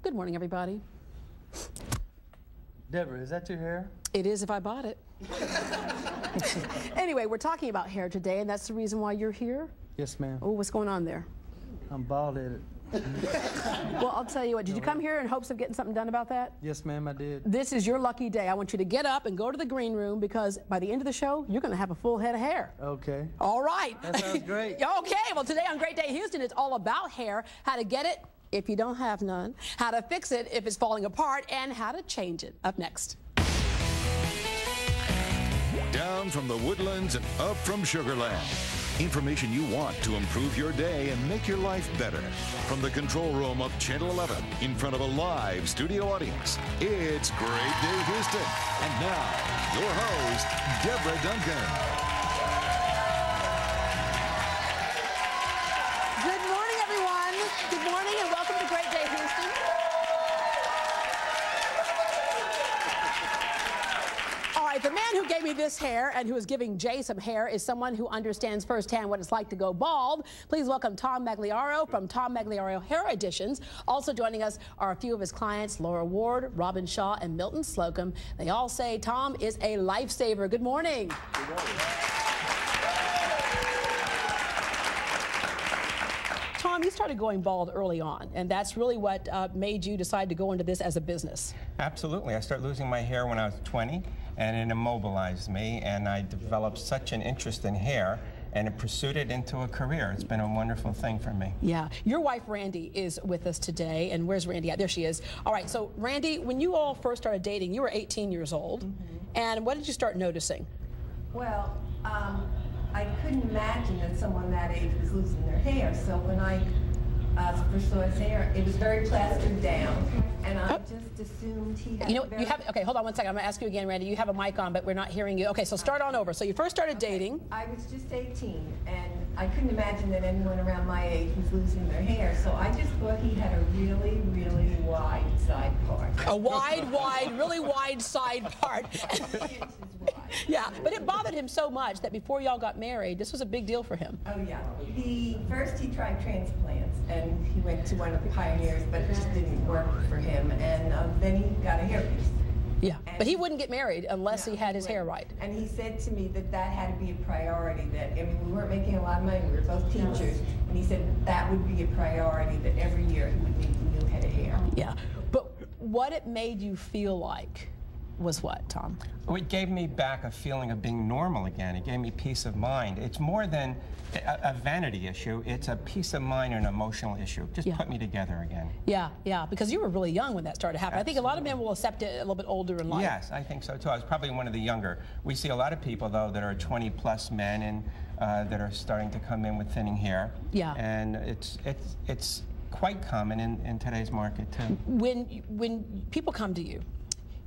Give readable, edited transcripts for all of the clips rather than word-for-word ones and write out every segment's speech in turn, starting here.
Good morning, everybody. Deborah, is that your hair? It is if I bought it. Anyway, we're talking about hair today, and that's the reason why you're here? Yes, ma'am. Oh, what's going on there? I'm bald-headed. Well, I'll tell you what, did you come here in hopes of getting something done about that? Yes, ma'am, I did. This is your lucky day. I want you to get up and go to the green room because by the end of the show, you're going to have a full head of hair. Okay. All right. That sounds great. Okay, well, today on Great Day Houston, it's all about hair, how to get it if you don't have none, how to fix it if it's falling apart, and how to change it. Up next. Down from the woodlands and up from Sugarland. Information you want to improve your day and make your life better. From the control room of Channel 11 in front of a live studio audience, it's Great Day Houston. And now, your host, Deborah Duncan. Good morning, everyone. Good morning and welcome to Great Day Houston. The man who gave me this hair and who is giving Jay some hair is someone who understands firsthand what it's like to go bald. Please welcome Tom Magliaro from Tom Magliaro Hair Additions. Also joining us are a few of his clients, Laura Ward, Robin Shaw, and Milton Slocum. They all say Tom is a lifesaver. Good morning. Good morning. Tom, you started going bald early on, and that's really what made you decide to go into this as a business. Absolutely. I started losing my hair when I was 20, and it immobilized me, and I developed such an interest in hair, and it pursued it into a career. It's been a wonderful thing for me. Yeah. Your wife, Randy, is with us today, and where's Randy at? There she is. All right, so Randy, when you all first started dating, you were 18 years old, and what did you start noticing? Well, I couldn't imagine that someone that age was losing their hair. So when I first saw his hair, it was very plastered down, and I just assumed he had. You know, you have. Okay, hold on one second. I'm gonna ask you again, Randy. You have a mic on, but we're not hearing you. Okay, so start on over. So you first started dating. I was just 18, and I couldn't imagine that anyone around my age was losing their hair. So I just thought he had a really, really wide side part. A wide, really wide side part. 3 inches wide. Yeah, but it bothered him so much that before y'all got married, this was a big deal for him. Oh yeah. First he tried transplants, and he went to one of the pioneers, but it just didn't work for him. And then he got a hairpiece. Yeah, but he wouldn't get married unless he had his hair right. And he said to me that that had to be a priority. That I mean, we weren't making a lot of money. We were both teachers, and he said that would be a priority. That every year he would need a new head of hair. Yeah, but what it made you feel like was what, Tom? It gave me back a feeling of being normal again. It gave me peace of mind. It's more than a vanity issue. It's a peace of mind and an emotional issue. Just put me together again. Yeah, yeah, because you were really young when that started happening. Absolutely. I think a lot of men will accept it a little bit older in life. Yes, I think so too. I was probably one of the younger. We see a lot of people, though, that are 20-plus men and that are starting to come in with thinning hair. Yeah. And it's quite common in today's market, too. When people come to you,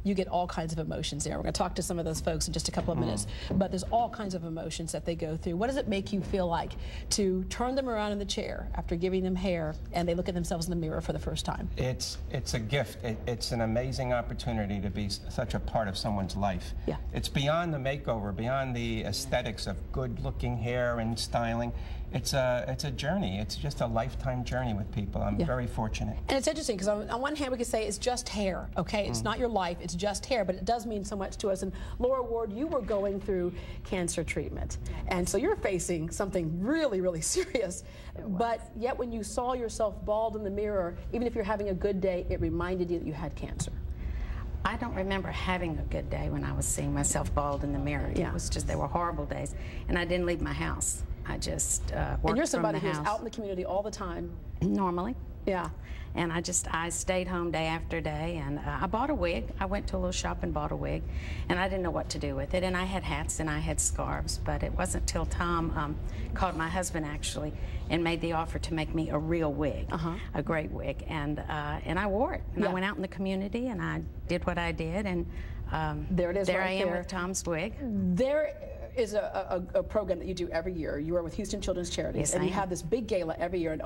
you get all kinds of emotions there. We're going to talk to some of those folks in just a couple of minutes, but there's all kinds of emotions that they go through. What does it make you feel like to turn them around in the chair after giving them hair and they look at themselves in the mirror for the first time? It's a gift. It's an amazing opportunity to be such a part of someone's life. Yeah. It's beyond the makeover, beyond the aesthetics of good-looking hair and styling. It's a journey. It's just a lifetime journey with people. I'm very fortunate. And it's interesting because on one hand we could say it's just hair, okay? It's not your life, it's just hair, but it does mean so much to us. And Laura Ward, you were going through cancer treatment, and so you're facing something really, really serious. But yet when you saw yourself bald in the mirror, even if you're having a good day, it reminded you that you had cancer. I don't remember having a good day when I was seeing myself bald in the mirror. Yeah. It was just, they were horrible days. And I didn't leave my house. I just worked from the house. And you're somebody who's out in the community all the time. Normally. Yeah. And I stayed home day after day, and I bought a wig. I went to a little shop and bought a wig, and I didn't know what to do with it. And I had hats and I had scarves, but it wasn't till Tom called my husband, actually, and made the offer to make me a real wig, a great wig. And I wore it. And I went out in the community, and I did what I did, and there it is. There right I am there. with Tom's wig. There is a program that you do every year. You are with Houston Children's Charities, yes, and you have this big gala every year, and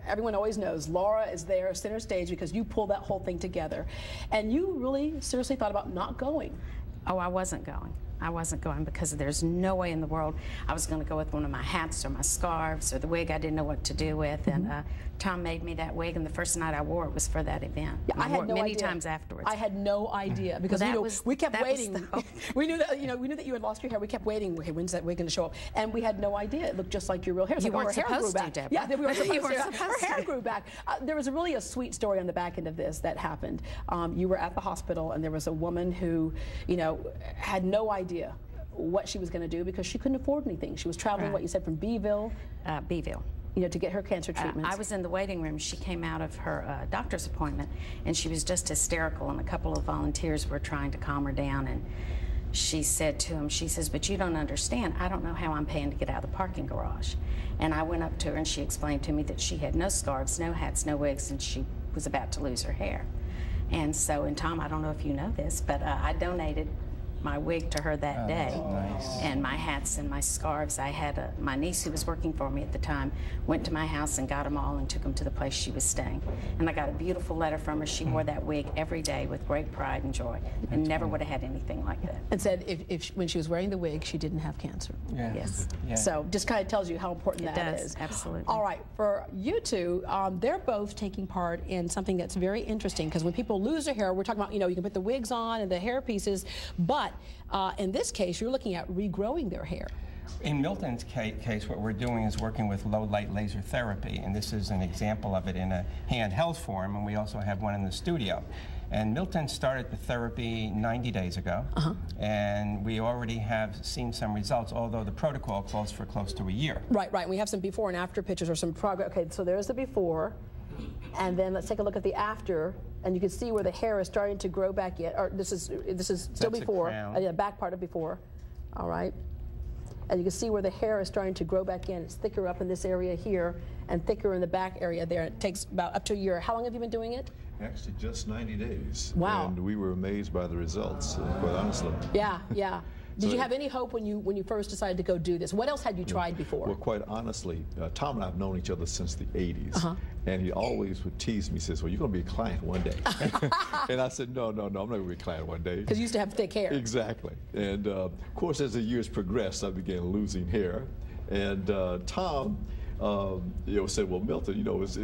everyone always knows Laura is there center stage because you pull that whole thing together. And you really seriously thought about not going. Oh, I wasn't going. I wasn't going because there's no way in the world I was going to go with one of my hats or my scarves or the wig I didn't know what to do with. And Tom made me that wig, and the first night I wore it was for that event. Yeah, I had no many idea. times afterwards. I had no idea because Well, we kept waiting. We knew that we knew that you had lost your hair. We kept waiting. Okay, when's that wig going to show up? And we had no idea. It looked just like your real hair. You like, weren't her hair grew supposed to, back. Deborah. Yeah, we weren't You supposed weren't to. supposed Her hair to. grew back. There was really a sweet story on the back end of this that happened. You were at the hospital, and there was a woman who, had no idea what she was going to do because she couldn't afford anything. She was traveling, what you said, from Beeville. Beeville. To get her cancer treatment. I was in the waiting room. She came out of her doctor's appointment, and she was just hysterical, and a couple of volunteers were trying to calm her down, and she said to him, she says, "But you don't understand. I don't know how I'm paying to get out of the parking garage." And I went up to her, and she explained to me that she had no scarves, no hats, no wigs, and she was about to lose her hair. And so, and Tom, I don't know if you know this, but I donated my wig to her that day, and my hats and my scarves. I had my niece who was working for me at the time went to my house and got them all and took them to the place she was staying. And I got a beautiful letter from her. She wore that wig every day with great pride and joy, and never would have had anything like that. And said when she was wearing the wig, she didn't have cancer. Yeah. Yes. Yeah. So just kind of tells you how important It that does, is. absolutely. All right, for you two, they're both taking part in something that's very interesting because when people lose their hair, we're talking about, you can put the wigs on and the hair pieces, but in this case, you're looking at regrowing their hair. In Milton's case, what we're doing is working with low-light laser therapy, and this is an example of it in a handheld form, and we also have one in the studio. And Milton started the therapy 90 days ago, and we already have seen some results, although the protocol calls for close to a year. Right. We have some before and after pictures or some progress. Okay, so there's the before, and then let's take a look at the after, and you can see where the hair is starting to grow back in. Or this is still That's before, a crown. the back part of before. All right. And you can see where the hair is starting to grow back in. It's thicker up in this area here and thicker in the back area there. It takes about up to a year. How long have you been doing it? Actually, just 90 days. Wow. And we were amazed by the results, quite honestly. Yeah. Did So you have any hope when you first decided to go do this? What else had you tried before? Well, quite honestly, Tom and I have known each other since the 80s. And he always would tease me, says, "Well, you're going to be a client one day." And I said, no, I'm not going to be a client one day. Because you used to have thick hair. Exactly. And of course, as the years progressed, I began losing hair. And Tom said, "Well, Milton, it's